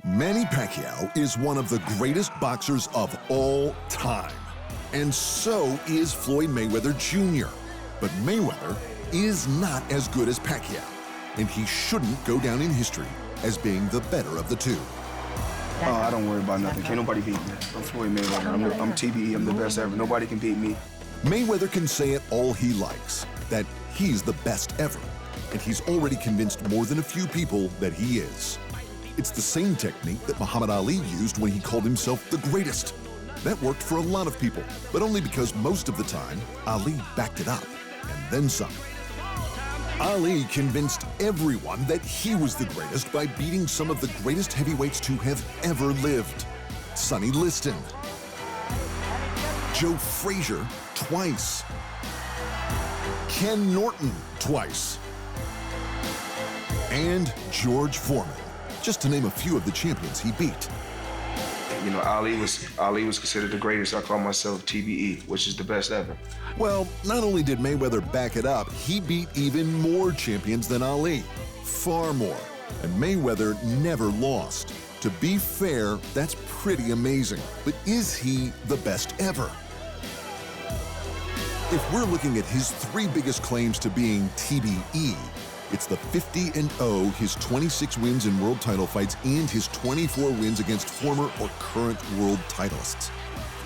Manny Pacquiao is one of the greatest boxers of all time. And so is Floyd Mayweather Jr. But Mayweather is not as good as Pacquiao, and he shouldn't go down in history as being the better of the two. Oh, I don't worry about nothing. Can't nobody beat me. I'm Floyd Mayweather. I'm TBE. I'm the best ever. Nobody can beat me. Mayweather can say it all he likes, that he's the best ever. And he's already convinced more than a few people that he is. It's the same technique that Muhammad Ali used when he called himself the greatest. That worked for a lot of people, but only because most of the time, Ali backed it up, and then some. Ali convinced everyone that he was the greatest by beating some of the greatest heavyweights to have ever lived. Sonny Liston, Joe Frazier twice, Ken Norton twice, and George Foreman, just to name a few of the champions he beat. You know, Ali was considered the greatest. I call myself TBE, which is the best ever. Well, not only did Mayweather back it up, he beat even more champions than Ali. Far more. And Mayweather never lost. To be fair, that's pretty amazing. But is he the best ever? If we're looking at his three biggest claims to being TBE, it's the 50-0, his 26 wins in world title fights, and his 24 wins against former or current world titleists.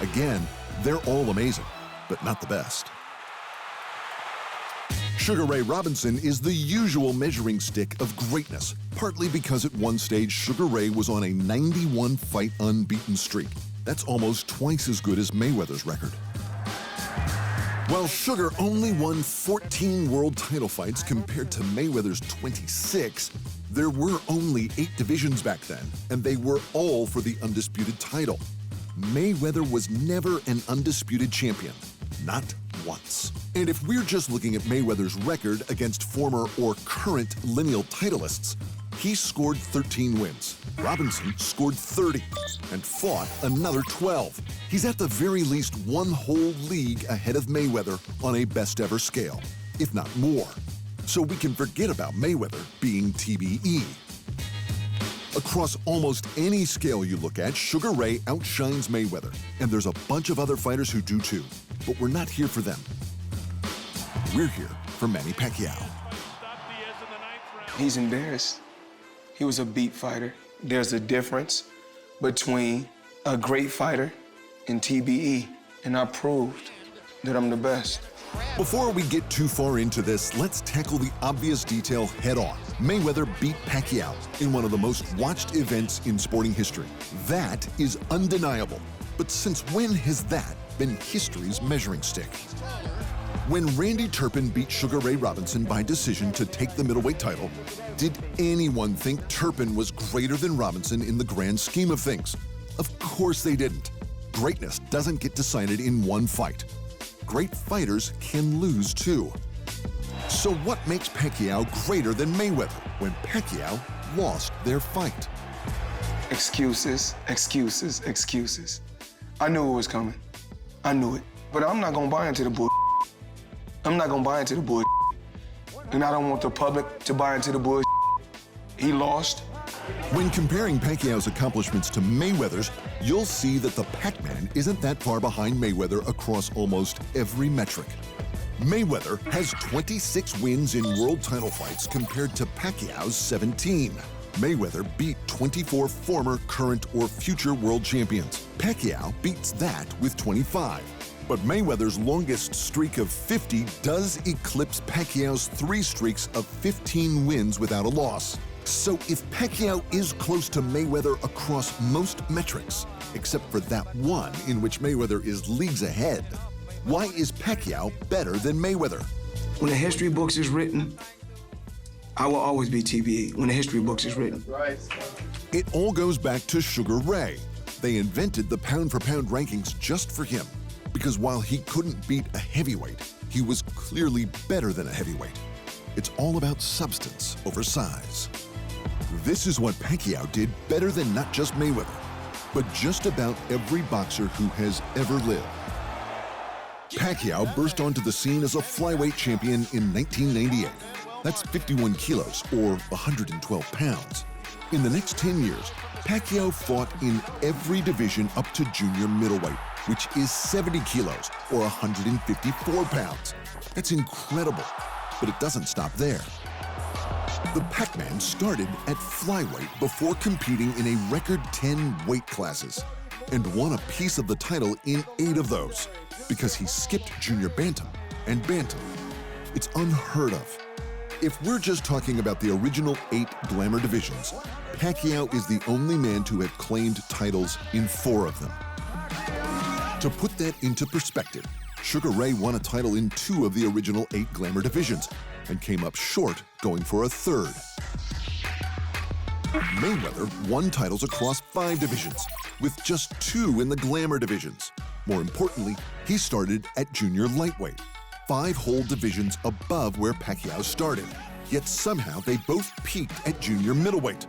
Again, they're all amazing, but not the best. Sugar Ray Robinson is the usual measuring stick of greatness, partly because at one stage Sugar Ray was on a 91-fight unbeaten streak. That's almost twice as good as Mayweather's record. While Sugar only won 14 world title fights compared to Mayweather's 26, there were only 8 divisions back then, and they were all for the undisputed title. Mayweather was never an undisputed champion, not once. And if we're just looking at Mayweather's record against former or current lineal titleists, he scored 13 wins. Robinson scored 30 and fought another 12. He's at the very least one whole league ahead of Mayweather on a best-ever scale, if not more. So we can forget about Mayweather being TBE. Across almost any scale you look at, Sugar Ray outshines Mayweather, and there's a bunch of other fighters who do too. But we're not here for them. We're here for Manny Pacquiao. He's embarrassed. He was a beat fighter. There's a difference between a great fighter and TBE, and I proved that I'm the best. Before we get too far into this, let's tackle the obvious detail head-on. Mayweather beat Pacquiao in one of the most watched events in sporting history. That is undeniable. But since when has that been history's measuring stick? When Randy Turpin beat Sugar Ray Robinson by decision to take the middleweight title, did anyone think Turpin was greater than Robinson in the grand scheme of things? Of course they didn't. Greatness doesn't get decided in one fight. Great fighters can lose too. So what makes Pacquiao greater than Mayweather when Pacquiao lost their fight? Excuses, excuses, excuses. I knew it was coming. I knew it. But I'm not gonna buy into the bull. I'm not gonna buy into the bull. And I don't want the public to buy into the bull. He lost. When comparing Pacquiao's accomplishments to Mayweather's, you'll see that the Pac-Man isn't that far behind Mayweather across almost every metric. Mayweather has 26 wins in world title fights compared to Pacquiao's 17. Mayweather beat 24 former, current, or future world champions. Pacquiao beats that with 25. But Mayweather's longest streak of 50 does eclipse Pacquiao's 3 streaks of 15 wins without a loss. So if Pacquiao is close to Mayweather across most metrics, except for that one in which Mayweather is leagues ahead, why is Pacquiao better than Mayweather? When the history books is written, I will always be TBE when the history books is written. It all goes back to Sugar Ray. They invented the pound-for-pound rankings just for him, because while he couldn't beat a heavyweight, he was clearly better than a heavyweight. It's all about substance over size. This is what Pacquiao did better than not just Mayweather, but just about every boxer who has ever lived. Pacquiao burst onto the scene as a flyweight champion in 1998. That's 51 kilos, or 112 pounds. In the next 10 years, Pacquiao fought in every division up to junior middleweight, which is 70 kilos, or 154 pounds. That's incredible, but it doesn't stop there. The Pac-Man started at flyweight before competing in a record 10 weight classes and won a piece of the title in 8 of those because he skipped junior bantam and bantam. It's unheard of. If we're just talking about the original 8 glamour divisions, Pacquiao is the only man to have claimed titles in 4 of them. To put that into perspective, Sugar Ray won a title in 2 of the original 8 glamour divisions and came up short going for a 3rd. Mayweather won titles across 5 divisions, with just 2 in the glamour divisions. More importantly, he started at junior lightweight, 5 whole divisions above where Pacquiao started. Yet somehow they both peaked at junior middleweight.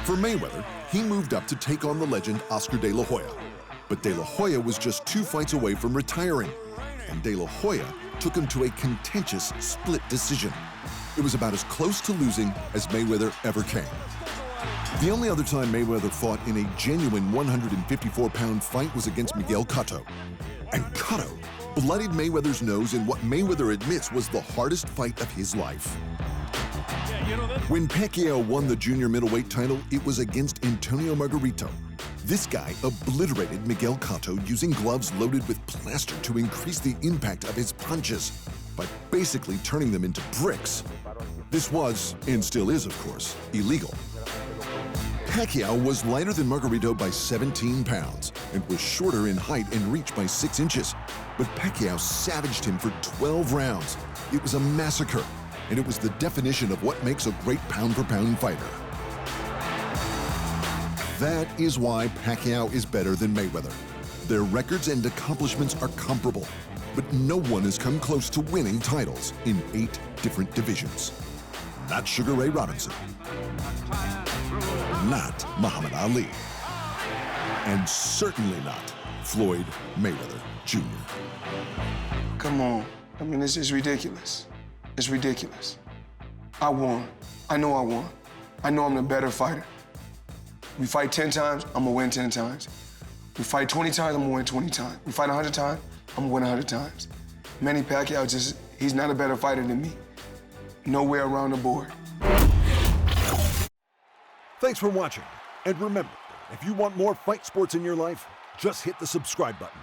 For Mayweather, he moved up to take on the legend Oscar De La Hoya. But De La Hoya was just 2 fights away from retiring, and De La Hoya took him to a contentious split decision. It was about as close to losing as Mayweather ever came. The only other time Mayweather fought in a genuine 154-pound fight was against Miguel Cotto. And Cotto bloodied Mayweather's nose in what Mayweather admits was the hardest fight of his life. When Pacquiao won the junior middleweight title, it was against Antonio Margarito. This guy obliterated Miguel Cotto using gloves loaded with plaster to increase the impact of his punches by basically turning them into bricks. This was, and still is of course, illegal. Pacquiao was lighter than Margarito by 17 pounds and was shorter in height and reach by 6 inches. But Pacquiao savaged him for 12 rounds. It was a massacre, and it was the definition of what makes a great pound-for-pound fighter. That is why Pacquiao is better than Mayweather. Their records and accomplishments are comparable, but no one has come close to winning titles in 8 different divisions. Not Sugar Ray Robinson, not Muhammad Ali, and certainly not Floyd Mayweather Jr. Come on. I mean, this is ridiculous. It's ridiculous. I won. I know I won. I know I'm the better fighter. We fight 10 times, I'm gonna win 10 times. We fight 20 times, I'm gonna win 20 times. We fight 100 times, I'm gonna win 100 times. Manny Pacquiao he's not a better fighter than me. Nowhere around the board. Thanks for watching. And remember, if you want more fight sports in your life, just hit the subscribe button.